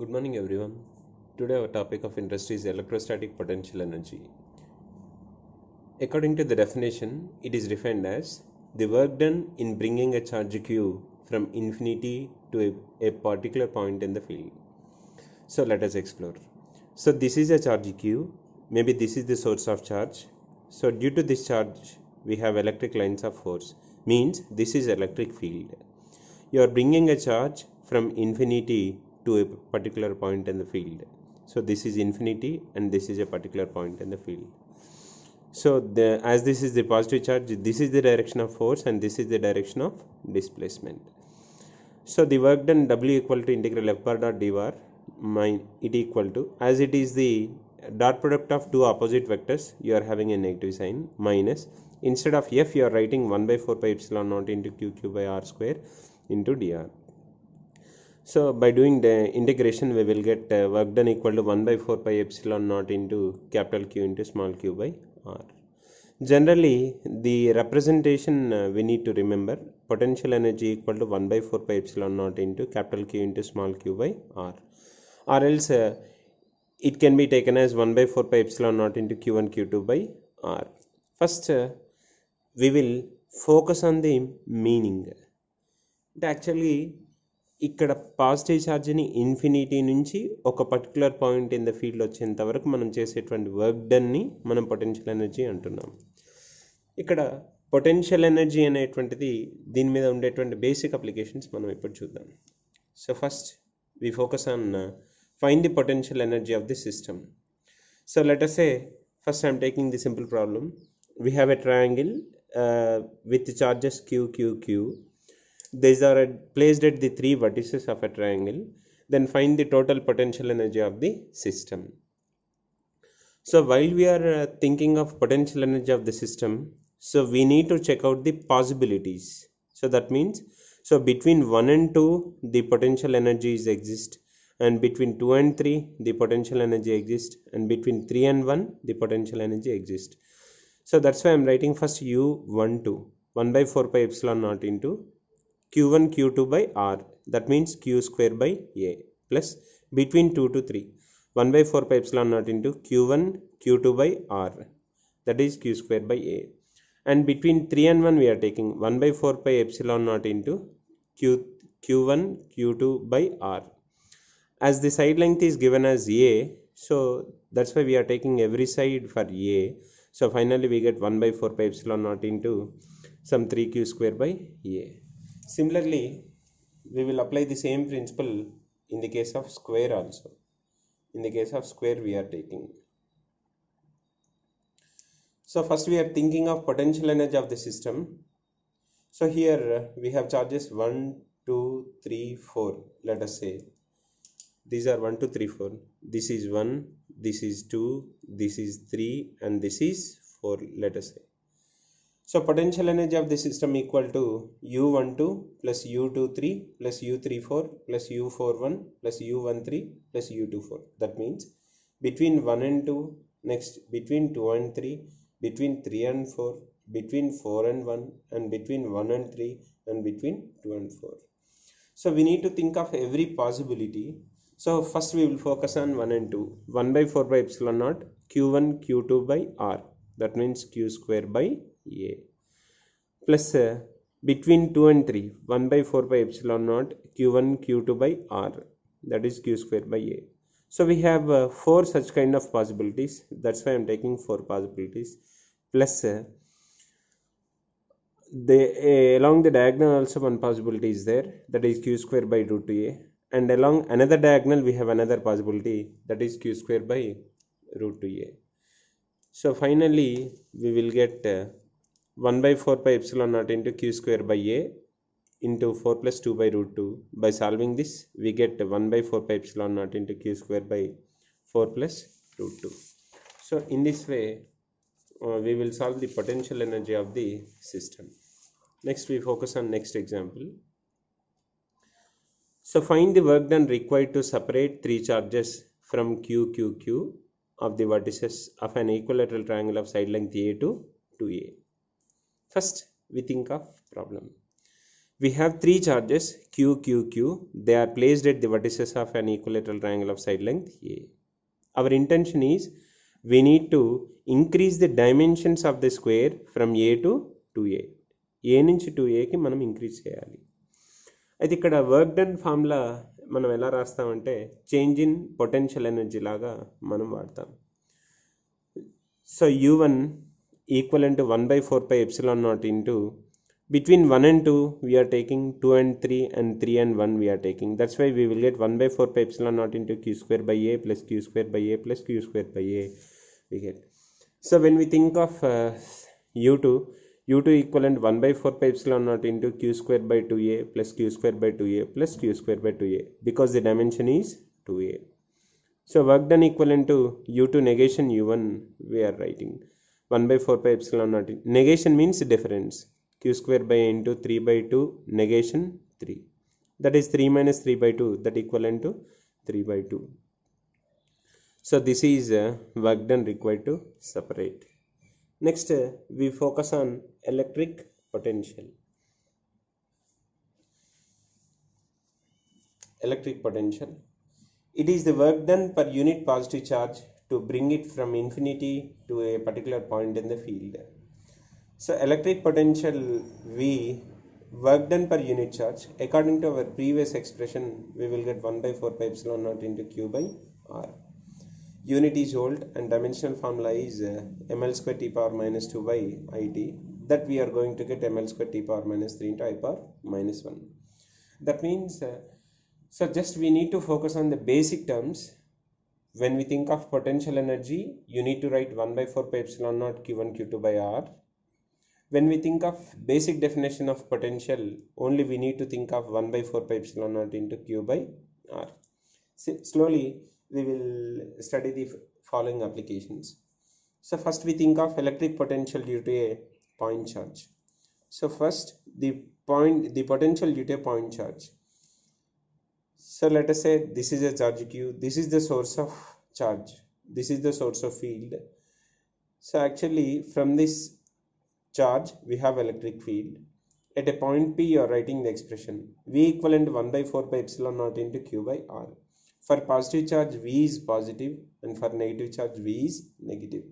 Good morning everyone. Today our topic of interest is electrostatic potential energy. According to the definition, it is defined as the work done in bringing a charge q from infinity to a particular point in the field. So let us explore. So this is a charge q, maybe this is the source of charge. So due to this charge we have electric lines of force, means this is electric field. You are bringing a charge from infinity to a particular point in the field. So this is infinity and this is a particular point in the field. So as this is the positive charge, this is the direction of force and this is the direction of displacement. So the work done W equal to integral f bar dot d bar, it equal to, as it is the dot product of two opposite vectors, you are having a negative sign, minus, instead of f you are writing 1 by 4 pi epsilon naught into q by r square into dr. So by doing the integration we will get work done equal to 1 by 4 pi epsilon naught into capital Q into small q by r. Generally the representation we need to remember, potential energy equal to 1 by 4 pi epsilon naught into capital Q into small q by r, or else it can be taken as 1 by 4 pi epsilon naught into q1 q2 by r. First we will focus on the meaning. Actually ఇక్కడ positive ఛార్జ్ని infinity నుంచి ఒక particular point in the field వచ్చేంత వరకు మనం చేసేటువంటి work డన్ని మనం potential energy అంటున్నాం. ఇక్కడ పొటెన్షియల్ ఎనర్జీ అనేటువంటిది దీని మీద ఉండేటువంటి బేసిక్ అప్లికేషన్స్ మనం ఇప్పుడు చూద్దాం. So first we focus on find the potential energy of the system. So let us say first I am taking the simple problem. We have a triangle with charges q q q. These are placed at the three vertices of a triangle. Then find the total potential energy of the system. So while we are thinking of potential energy of the system, so we need to check out the possibilities. So that means, so between 1 and 2 the potential energies exist, and between 2 and 3 the potential energy exists, and between 3 and 1 the potential energy exists. So that's why I'm writing first u12 1 by 4 pi epsilon naught into q1 q2 by r, that means q square by a, plus between 2 to 3 1 by 4 pi epsilon naught into q1 q2 by r, that is q square by a, and between 3 and 1 we are taking 1 by 4 pi epsilon naught into q1 q2 by r. As the side length is given as a, so that's why we are taking every side for a. So finally we get 1 by 4 pi epsilon naught into some 3q square by a. Similarly, we will apply the same principle in the case of square also. In the case of square we are taking. So first we are thinking of potential energy of the system. So here we have charges 1, 2, 3, 4. Let us say these are 1, 2, 3, 4. This is 1, this is 2, this is 3, and this is 4. Let us say. So potential energy of the system equal to u12 plus u23 plus u34 plus u41 plus u13 plus u24. That means between 1 and 2, next between 2 and 3, between 3 and 4, between 4 and 1, and between 1 and 3, and between 2 and 4. So we need to think of every possibility. So first we will focus on 1 and 2. 1 by 4 by epsilon naught q1 q2 by r, that means q square by a, plus between 2 and 3 1 by 4 by epsilon naught q1 q2 by r, that is q square by a. So we have 4 such kind of possibilities. That's why I'm taking 4 possibilities, plus along the diagonal also one possibility is there, that is q square by root 2a, and along another diagonal we have another possibility, that is q square by root 2a. So finally we will get 1 by 4 pi epsilon naught into q square by a into 4 plus 2 by root 2. By solving this we get 1 by 4 pi epsilon naught into q square by 4 plus root 2. So in this way we will solve the potential energy of the system. Next we focus on next example. So find the work done required to separate 3 charges from q q q of the vertices of an equilateral triangle of side length a to 2a. First we think of problem. We have three charges Q, Q, Q. They are placed at the vertices of an equilateral triangle of side length A. Our intention is we need to increase the dimensions of the square from A to 2A. A నుంచి 2Aకి మనం increase చేయాలి. అయితే ఇక్కడ work done formula మనం ఎలా రాస్తామంటే change in potential energy లాగా మనం వాడతాం. So U1 equivalent to 1/4 pi epsilon naught into between 1 and 2 we are taking 2 and 3 and 3 and 1 we are taking. That's why we will get 1/4 pi epsilon naught into q square by a plus q square by a plus q square by a we get. So when we think of u2 equivalent 1/4 pi epsilon naught into q square by 2a plus q square by 2a plus q square by 2a because the dimension is 2a. So work done equivalent to u2 negation u1 we are writing 1/4 pi epsilon naught. Negation means difference. Q square by a into 3 by 2 negation 3. That is 3 minus 3 by 2 that equivalent to 3 by 2. So this is work done required to separate. Next we focus on electric potential. Electric potential. It is the work done per unit positive charge to bring it from infinity to a particular point in the field. So electric potential V work done per unit charge. According to our previous expression, we will get 1/4 pi epsilon naught into Q by R. Unit is volt and dimensional formula is ml square t power minus 2 by it. That we are going to get ml square t power minus 3 into I power minus 1. That means, so just we need to focus on the basic terms. When we think of potential energy, you need to write 1/4 pi epsilon naught Q1 Q2 by R. When we think of basic definition of potential, only we need to think of 1/4 pi epsilon naught into Q by R. Slowly we will study the following applications. So first we think of electric potential due to a point charge. So first the potential due to a point charge. So let us say this is a charge Q, this is the source of charge, this is the source of field. So actually from this charge we have electric field. At a point P you are writing the expression V equivalent to 1/4 pi epsilon naught into Q by R. For positive charge V is positive and for negative charge V is negative.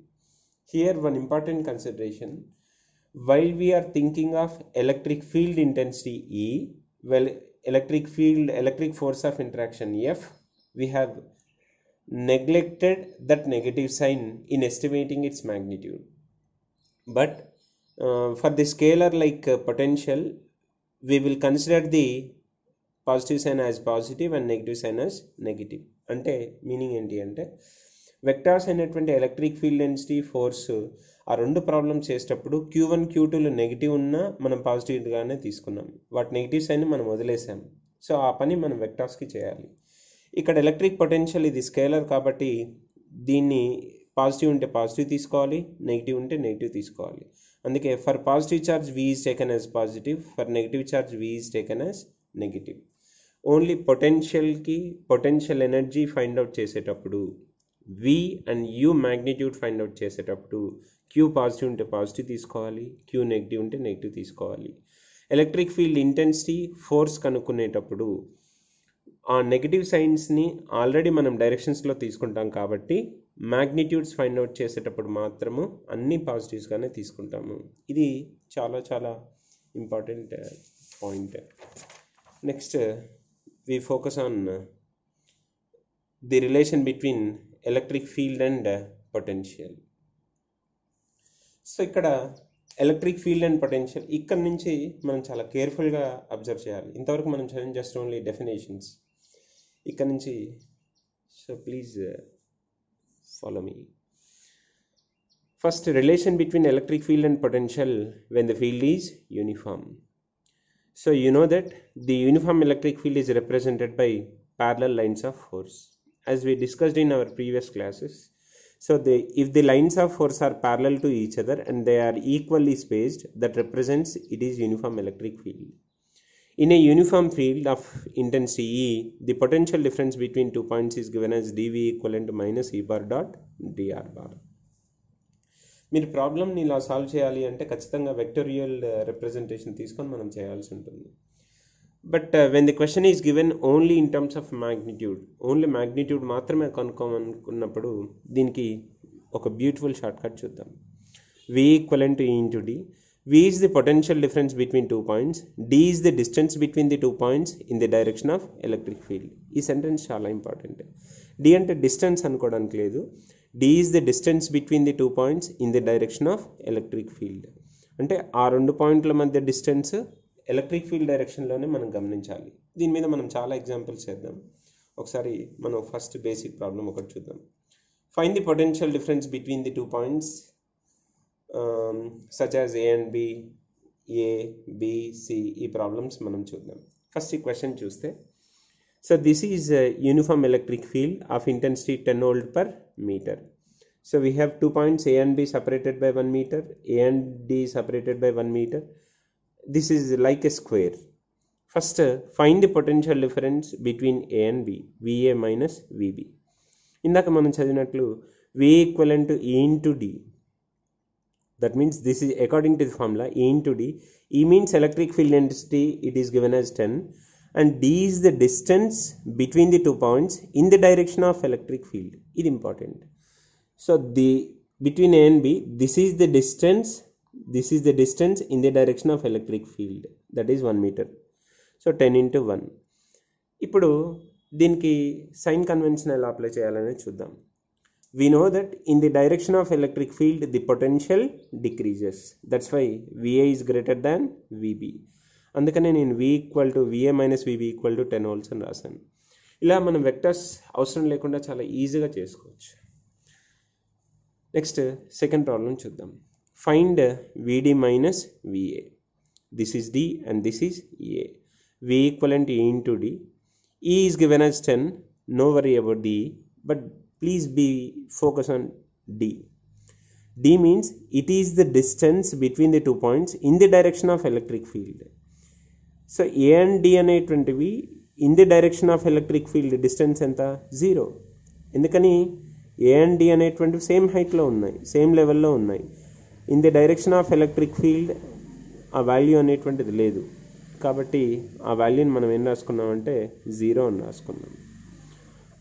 Here one important consideration, while we are thinking of electric field intensity E, well electric force of interaction F, we have neglected that negative sign in estimating its magnitude. But for the scalar like potential, we will consider the positive sign as positive and negative sign as negative. అంటే meaning ఏంటి అంటే vectors అయినటువంటి electric field density force ఆ రెండు problems చేసేటప్పుడు Q1 Q2లు negative ఉన్నా మనం పాజిటివ్గానే తీసుకున్నాం, వాటి నెగిటివ్ సైన్ మనం వదిలేసాం. సో ఆ పని మనం వెక్టార్స్కి చేయాలి. ఇక్కడ ఎలక్ట్రిక్ పొటెన్షియల్ ఇది స్కేలర్ కాబట్టి దీన్ని పాజిటివ్ ఉంటే పాజిటివ్ తీసుకోవాలి, నెగిటివ్ ఉంటే నెగిటివ్ తీసుకోవాలి. అందుకే for positive charge V is taken as positive, for negative charge V is taken as negative. Only potential energy find out చేసేటప్పుడు V and U magnitude find out చేసేటప్పుడు Q positive ఉంటే positive తీసుకోవాలి, Q negative ఉంటే negative తీసుకోవాలి. Electric field intensity force కనుక్కునేటప్పుడు ఆ negative సైన్స్ని already మనం డైరెక్షన్స్లో తీసుకుంటాం కాబట్టి మ్యాగ్నిట్యూడ్స్ ఫైండ్ అవుట్ చేసేటప్పుడు మాత్రము అన్ని పాజిటివ్స్గానే తీసుకుంటాము. ఇది చాలా చాలా important point. Next we focus on the relation between electric field and potential. So ఇక్కడ ఎలక్ట్రిక్ ఫీల్డ్ అండ్ పొటెన్షియల్ ఇక్కడ నుంచి మనం చాలా కేర్ఫుల్గా అబ్జర్వ్ చేయాలి. ఇంతవరకు మనం చదివిన జస్ట్ ఓన్లీ డెఫినేషన్స్. ఇక్కడ నుంచి so please follow me. First relation between electric field and potential when the field is uniform. So you know that the uniform electric field is represented by parallel lines of force, as we discussed in our previous classes. So if the lines of force are parallel to each other and they are equally spaced, that represents it is uniform electric field. In a uniform field of intensity E, the potential difference between 2 points is given as dV equivalent to minus E bar dot dr bar. మీరు ప్రాబ్లమ్ని ఇలా solve చేయాలి అంటే ఖచ్చితంగా vectorial representation తీసుకొని మనం చేయాల్సి ఉంటుంది. But when the question is given only in terms of magnitude, only magnitude మాత్రమే కనుక్కోమనుకున్నప్పుడు దీనికి ఒక బ్యూటిఫుల్ షార్ట్ కట్ చూద్దాం. V equivalent to E into D. V is the potential difference between 2 points. D is the distance between the 2 points in the direction of electric field. ఈ sentence చాలా important. D అంటే distance అనుకోవడానికి లేదు. D is the distance between the 2 points in the direction of electric field. అంటే ఆ రెండు పాయింట్ల మధ్య డిస్టెన్స్ ఎలక్ట్రిక్ ఫీల్డ్ డైరెక్షన్లోనే మనం గమనించాలి. దీని మీద మనం చాలా ఎగ్జాంపుల్స్ చేద్దాం. ఒకసారి మనం ఫస్ట్ బేసిక్ ప్రాబ్లం ఒకటి చూద్దాం. Find the potential difference between the 2 points such as A and B, A, B, C, ఈ ప్రాబ్లమ్స్ మనం చూద్దాం. ఫస్ట్ ఈ క్వశ్చన్ చూస్తే, so this is uniform electric field of intensity 10 volt per meter. So we have 2 points A and B separated by 1 meter, A and D separated by 1 meter. This is like a square. First, find the potential difference between A and B, VA minus VB. ఇందాక మనం చదివినట్లు V equivalent to E into D. That means this is according to the formula E into D. E means electric field intensity, it is given as 10, and D is the distance between the 2 points in the direction of electric field. It is important. So the between A and B, this is the distance in the direction of electric field, that is 1 meter. So 10 into 1. ఇప్పుడు దీనికి sign convention ఎలా apply చేయాలనేది చూద్దాం. We know that in the direction of electric field the potential decreases. That's why VA is greater than VB. అందుకనే నేను V equal to VA minus VB equal to 10 volts అని రాశాను. ఇలా మనం vectors అవసరం లేకుండా చాలా ఈజీగా చేసుకోవచ్చు. నెక్స్ట్ సెకండ్ ప్రాబ్లం చూద్దాం. Find VD minus VA. This is D and this is A. V equivalent E into D. E is given as 10. No worry about D, but please be focused on D. D means it is the distance between the 2 points in the direction of electric field. So A and D అనేటువంటివి in the direction of electric field distance ఎంత? 0. ఎందుకని A and D అనేటువంటివి same హైట్లో ఉన్నాయి, same లెవెల్లో ఉన్నాయి. In the direction of electric field ఆ value అనేటువంటిది లేదు. కాబట్టి ఆ వాల్యూని మనం ఏం రాసుకున్నామంటే 0 అని రాసుకున్నాం.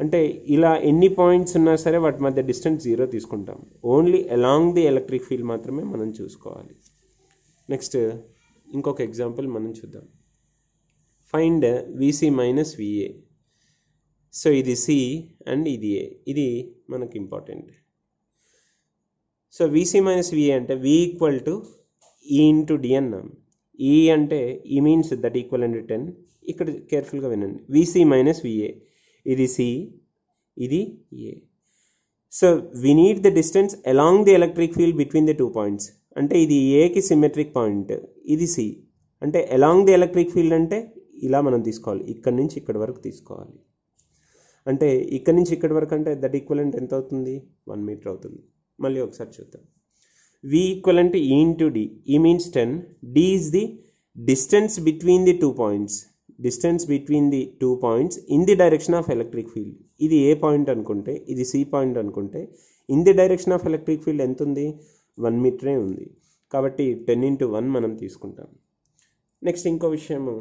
అంటే ఇలా ఎన్ని పాయింట్స్ ఉన్నా సరే వాటి మధ్య డిస్టెన్స్ 0 తీసుకుంటాం. Only along the electric field మాత్రమే మనం చూసుకోవాలి. నెక్స్ట్ ఇంకొక ఎగ్జాంపుల్ మనం చూద్దాం. Find VC minus VA. So ఇది C అండ్ ఇది A. ఇది మనకి important. So VC minus VA అంటే V equal to E into D అన్నాం. E అంటే E means that equal and 10. ఇక్కడ కేర్ఫుల్గా వినండి. VC మైనస్ VA, ఇది C, ఇది A. So we need the distance along the electric field between the 2 points. అంటే ఇది ఏకి సిమెట్రిక్ పాయింట్, ఇది C. అంటే అలాంగ్ ది ఎలక్ట్రిక్ ఫీల్డ్ అంటే ఇలా మనం తీసుకోవాలి, ఇక్కడ నుంచి ఇక్కడ వరకు తీసుకోవాలి. అంటే ఇక్కడ నుంచి ఇక్కడ వరకు అంటే దట్ ఈక్వలెంట్ ఎంత అవుతుంది? 1 మీటర్ అవుతుంది. మళ్ళీ ఒకసారి చూద్దాం. V equivalent to E into D. E means 10. D is the distance between the 2 points. Distance between the 2 points in the direction of electric field. ఇది A పాయింట్ అనుకుంటే, ఇది C పాయింట్ అనుకుంటే, in the direction of electric field ఎంత ఉంది? 1 మీటరే ఉంది. కాబట్టి 10 into 1 మనం తీసుకుంటాం. నెక్స్ట్ ఇంకో విషయము,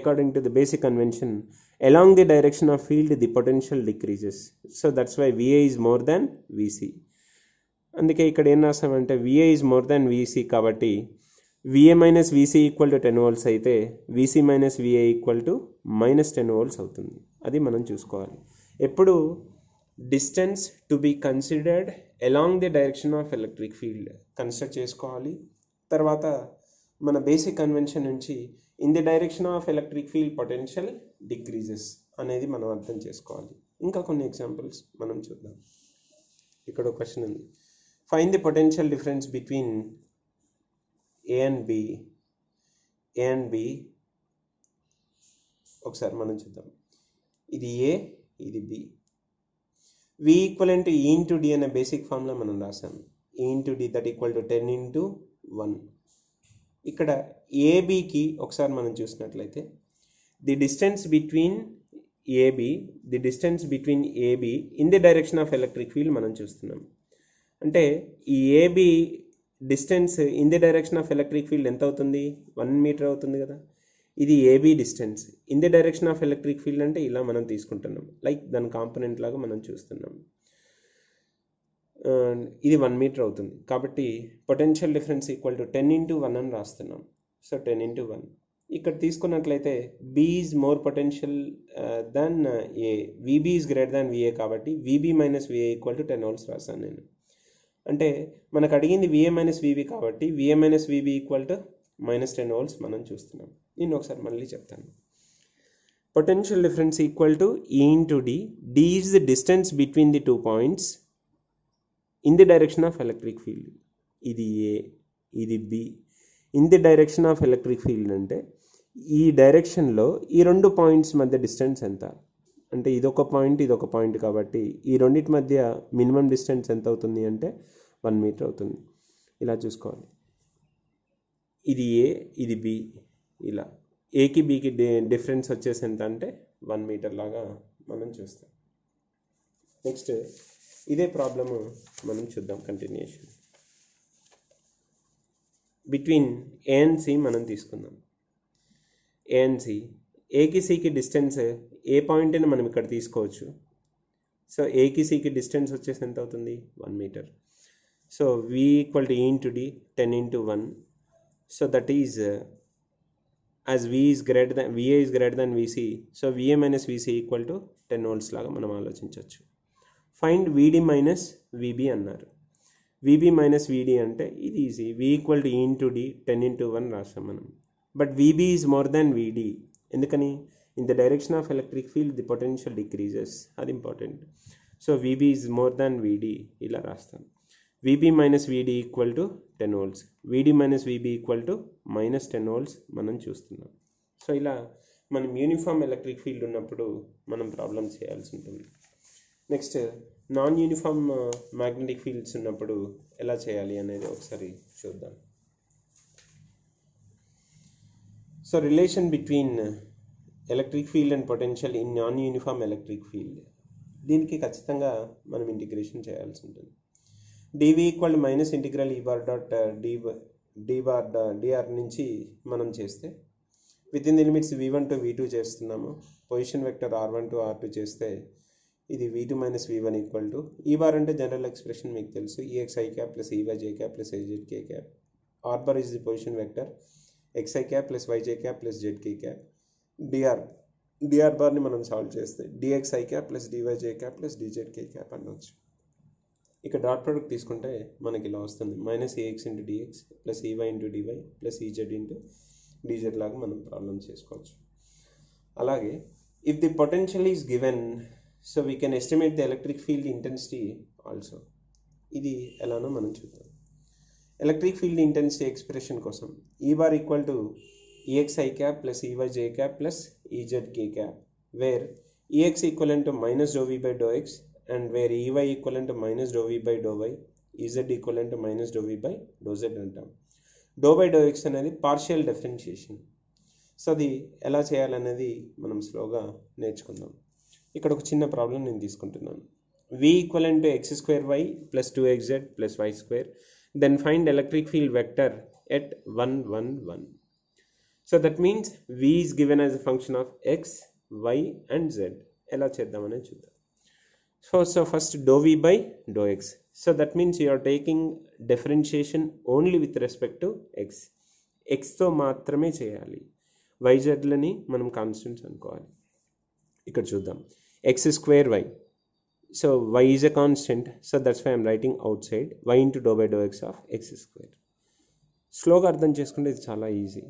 according to the basic convention, along the direction of field the potential decreases. So that's why VA is more than VC. అందుకే ఇక్కడ ఏం రాసామంటే VA is more than VC కాబట్టి VA minus VC equal to 10 volts అయితే VC minus VA equal to minus 10 volts అవుతుంది. అది మనం చూసుకోవాలి. ఎప్పుడు distance to be considered along the direction of electric field consider చేసుకోవాలి. తర్వాత మన బేసిక్ కన్వెన్షన్ నుంచి in the direction of electric field potential decreases అనేది మనం అర్థం చేసుకోవాలి. ఇంకా కొన్ని ఎగ్జాంపుల్స్ మనం చూద్దాం. ఇక్కడ ఒక క్వశ్చన్ ఉంది. Find the potential difference between A and B. ఒకసారి మనం చూద్దాం. ఇది A, ఇది B. V equivalent to E into D అనే బేసిక్ ఫార్ములా మనం రాసాం. E into D that equal to 10 into 1. ఇక్కడ ABకి ఒకసారి మనం చూసినట్లయితే the distance between AB in the direction of electric field మనం చూస్తున్నాం. అంటే ఈ AB distance in the direction of electric field ఎంత అవుతుంది? 1 మీటర్ అవుతుంది కదా. ఇది AB distance. In the direction of electric field అంటే ఇలా మనం తీసుకుంటున్నాం, లైక్ దాని కాంపోనెంట్ లాగా మనం చూస్తున్నాం. ఇది 1 మీటర్ అవుతుంది కాబట్టి potential difference equal to 10 into 1 అని రాస్తున్నాం. సో 10 into 1 ఇక్కడ తీసుకున్నట్లయితే B is more potential than A, VB is greater than VA కాబట్టి VB minus VA equal to 10 volts రాస్తాను నేను. అంటే మనకు అడిగింది VA మైనస్ VB కాబట్టి VA minus VB equal to -10 volts మనం చూస్తున్నాం. నేను ఒకసారి మళ్ళీ చెప్తాను. Potential difference equal to E into D. D is the distance between the 2 points in the direction of electric field. ఇది ఏ, ఇది B. In the direction of electric field అంటే ఈ డైరెక్షన్లో ఈ 2 points మధ్య డిస్టెన్స్ ఎంత అంటే ఇదొక పాయింట్ ఇదొక పాయింట్ కాబట్టి ఈ రెండింటి మధ్య మినిమం డిస్టెన్స్ ఎంత అవుతుంది అంటే 1 మీటర్ అవుతుంది. ఇలా చూసుకోవాలి. ఇది ఏ, ఇది బి. ఇలా ఏకి బికి డిఫరెన్స్ వచ్చేసి ఎంత అంటే 1 మీటర్ లాగా మనం చూస్తాం. నెక్స్ట్ ఇదే ప్రాబ్లము మనం చూద్దాం. Continuation between A and C మనం తీసుకుందాం. ఏ అండ్ సి, ఏకి సికి డిస్టెన్స్ ఏ పాయింట్ అయినా మనం ఇక్కడ తీసుకోవచ్చు. సో ఏకి సికి డిస్టెన్స్ వచ్చేసి ఎంత అవుతుంది 1 metre. So V equal to E into D 10 into 1. So that is as VA is greater than VC, so VA minus VC equal to 10 volts లాగా మనం ఆలోచించవచ్చు. ఫైండ్ VD మైనస్ VB అన్నారు. VB minus VD అంటే ఇది easy. V equal to E into D 10 into 1 రాస్తాం మనం. But VB is more than VD. ఎందుకని? In the direction of electric field the potential decreases. అది important. So VB is more than VD ఇలా రాస్తాం. VB minus VD equal to 10 volts. VD minus VB equal to -10 volts మనం చూస్తున్నాం. So ఇలా మనం uniform electric field ఉన్నప్పుడు మనం problem చేయాల్సి ఉంటుంది. Next non uniform magnetic fields ఉన్నప్పుడు ఎలా చేయాలి అనేది ఒకసారి చూద్దాం. So relation between electric field and potential in non uniform electric field, దీనికి ఖచ్చితంగా మనం ఇంటిగ్రేషన్ చేయాల్సి ఉంటుంది. dv equal to minus integral ఈ బార్ డాట్ dr నుంచి మనం చేస్తే with in the limits v1 to v2 చేస్తున్నాము. Position vector r1 to r2 చేస్తే ఇది v2 minus v1 equal to ఈ బార్ అంటే జనరల్ ఎక్స్ప్రెషన్ మీకు తెలుసు, exi cap plus ey cap plus azk cap. r bar is the position vector, xi cap plus yj cap plus zk cap. dr బార్ని మనం solve చేస్తే dxi cap plus dyj cap plus dzk cap అనవచ్చు. ఇక్కడ dot product తీసుకుంటే మనకి ఇలా వస్తుంది, minus ax into dx plus ey into dy plus ez into dz లాగా మనం ప్రాబ్లం చేసుకోవచ్చు. అలాగే if the potential is given, so we can estimate the electric field intensity also. ఇది ఎలానో మనం చూద్దాం. ఎలక్ట్రిక్ ఫీల్డ్ ఇంటెన్సిటీ ఎక్స్ప్రెషన్ కోసం E bar equal to exi cap plus eyj cap plus ezk cap, where ex equivalent to minus doh v by do X and where ey equivalent to minus dou v by dou y, ez equivalent to minus dou v by dou z అంటాం. Do by do X అనేది partial differentiation. So అది ఎలా చేయాలనేది మనం స్లోగా నేర్చుకుందాం. ఇక్కడ ఒక చిన్న ప్రాబ్లం నేను తీసుకుంటున్నాను. v equivalent to X square Y plus 2xz plus Y square, then find electric field vector at 1 1 1. So that means v is given as a function of x, y and z. ఎలా చేద్దామనేది చూద్దాం. So first dou v by dou x. So that means you are taking differentiation only with respect to x. x తో మాత్రమే చేయాలి. yzలని మనం constants అనుకోవాలి. ఇక్కడ చూద్దాం, x square y. So y is a constant. So that's why I'm writing outside y into dou by dou x of x square. స్లోగా అర్థం చేసుకుంటే ఇది చాలా ఈజీ.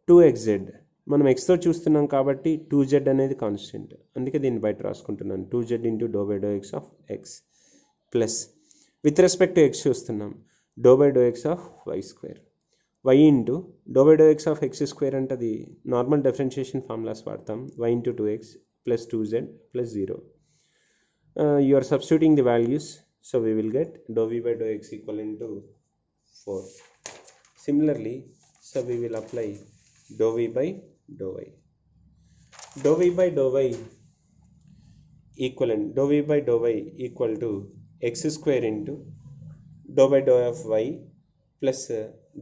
2xz మనం ఎక్స్తో చూస్తున్నాం కాబట్టి 2z అనేది కాన్స్టెంట్, అందుకే దీన్ని బయట రాసుకుంటున్నాను. 2z into do by do x of x plus with respect to x చూస్తున్నాం, do by do x of why square. Y into do by do x of x square అంటే అది normal differentiation formulas వాడతాం. Y into 2x plus 2z plus 0. You are substituting the values, so we will get do v by do x equal into 4. Similarly, so we will apply dou v by dou y. Dou v by dou y equivalent, dou v by dou y equal to x square into dou by dou of y plus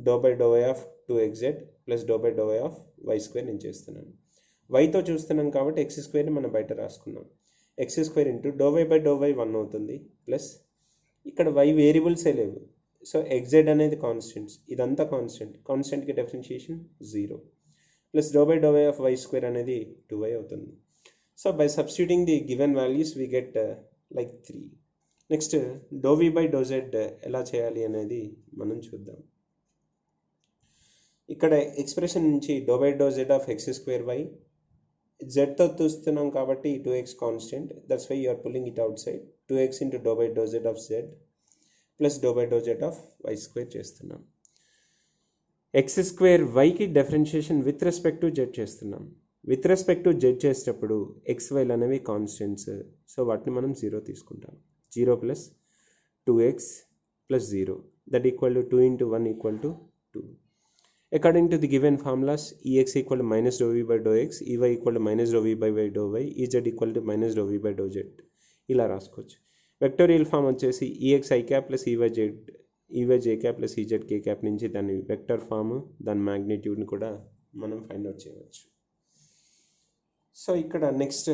dou by dou y of 2xz plus do by do why of why square నేను చేస్తున్నాను. వైతో చూస్తున్నాం కాబట్టి X స్క్వేర్ని మనం బయట రాసుకున్నాం. X square into doh Y by do Y 1 అవుతుంది, plus ఇక్కడ why వేరియబుల్సే లేవు, సో ఎగ్జెడ్ అనేది కాన్స్టెంట్స్, ఇదంతా కాన్స్టెంట్కి differentiation 0, plus do by do why of why square అనేది 2y అవుతుంది. So by substituting the given values we get like 3. Next do we by do z ఎలా చేయాలి అనేది మనం చూద్దాం. ఇక్కడ ఎక్స్ప్రెషన్ నుంచి do by do z of x square y, జెడ్తో చూస్తున్నాం కాబట్టి 2x constant, that's why you're pulling it outside, 2x into do by do z of Z plus do by do z of why square చేస్తున్నాం. X square వైకి differentiation with respect to z చేస్తున్నాం. With respect to z చేసేటప్పుడు x వైలు అనేవి constants, so వాటిని మనం 0 తీసుకుంటాం. 0 plus 2x plus 0 that equal to 2 into 1 equal to 2. According to the given formulas E x equal to minus do we by do x, E y equal to minus do we by do y, EZ equal to minus do we by do Z ఇలా రాసుకోవచ్చు. Vectorial form వచ్చేసి E X I cap plus E Y J cap plus E Z K cap నుంచి దాని vector form, దాని మ్యాగ్నిట్యూడ్ని కూడా మనం find out చేయవచ్చు. సో ఇక్కడ నెక్స్ట్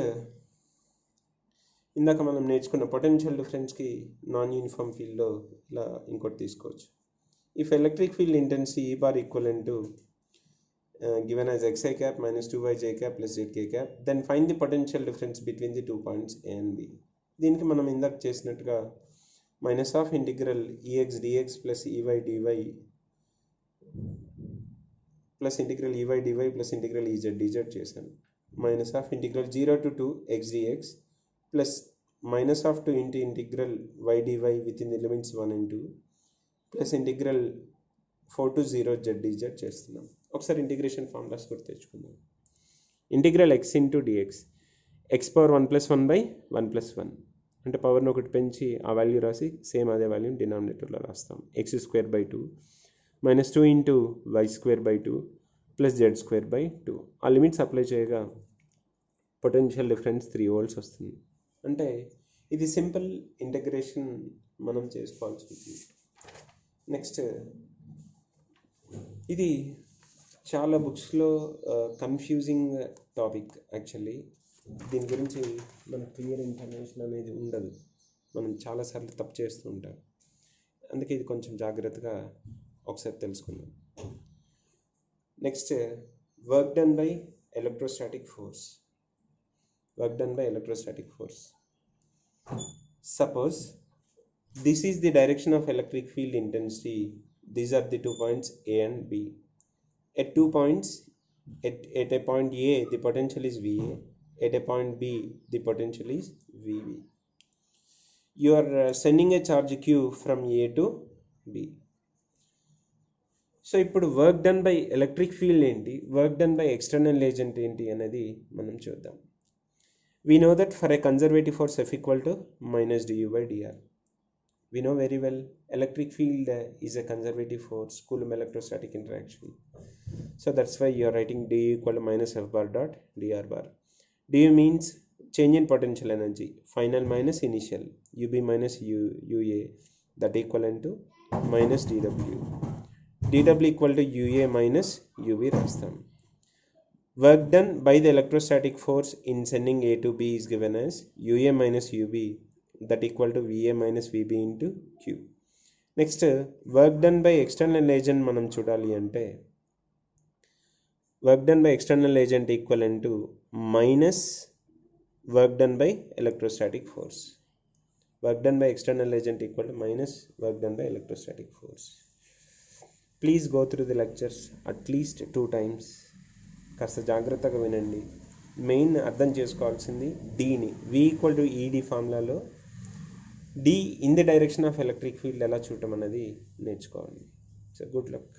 ఇందాక మనం నేర్చుకున్న పొటెన్షియల్ డిఫరెన్స్కి నాన్ యూనిఫామ్ ఫీల్డ్లో ఇలా ఇంకోటి తీసుకోవచ్చు. ఇఫ్ ఎలక్ట్రిక్ ఫీల్డ్ ఇంటెన్సిటీ ఈ bar equivalent to given as xi cap minus 2yj cap plus zk cap, then find the potential difference between the 2 points a and b. దీనికి మనం ఇందాక చేసినట్టుగా minus of integral ex dx plus ey dy plus integral ey dy plus integral ez dz చేశాను. Minus of integral 0 to 2 x dx plus minus of 2 into integral y dy with in the limits 1 and 2 plus integral 4 to 0 z dz చేస్తున్నాం. ఒకసారి integration formulas గుర్తు తెచ్చుకుందాం. Integral x into D X, x power 1 plus 1 by 1 plus 1 అంటే పవర్ని ఒకటి పెంచి ఆ value రాసి సేమ్ అదే వాల్యూని డినామినేటర్లో రాస్తాం. X square by 2 minus 2 into Y square by 2 plus Z square by 2. ఆ లిమిట్స్ అప్లై చేయగా పొటెన్షియల్ డిఫరెన్స్ 3 volts వస్తుంది. అంటే ఇది సింపుల్ ఇంటగ్రేషన్ మనం చేసుకోవాల్సి ఉంటుంది. నెక్స్ట్ ఇది చాలా బుక్స్లో కన్ఫ్యూజింగ్ టాపిక్ యాక్చువల్లీ. దీని గురించి మనకు క్లియర్ ఇన్ఫర్మేషన్ అనేది ఉండదు, మనం చాలాసార్లు తప్పు చేస్తూ ఉంటాం. అందుకే ఇది కొంచెం జాగ్రత్తగా ఒకసారి తెలుసుకుందాం. Next work done by electrostatic force. Work done by electrostatic force. Suppose this is the direction of electric field intensity. These are the 2 points A and B. At 2 points, at a point A, the potential is VA. At a point B, the potential is VB. You are sending a charge Q from A to B. So ఇప్పుడు work done by electric field ఏంటి, work done by external agent ఏంటి అనేది మనం చూద్దాం. We know that for a conservative force F equal to minus du by dr. We know very well electric field is a conservative force, Coulomb electrostatic interaction. So that's why you are writing du equal to minus F bar dot dr bar. Du means change in potential energy, final minus initial, ub minus ua, that equivalent to minus dw. dw equal to ua minus ub rastam. Work done by the electrostatic force in sending A to B is given as UA minus UB, that equal to VA minus VB into Q. Next, work done by external agent manam chudali ante, work done by external agent equivalent to minus work done by electrostatic force. Work done by external agent equal to minus work done by electrostatic force. Please go through the lectures at least 2 times. కాస్త జాగ్రత్తగా వినండి. Main అర్థం చేసుకోవాల్సింది డీని, వి equal to E d ఫార్ములాలో d in the direction of electric field ఎలా చూడటం అనేది నేర్చుకోవాలి. So good luck.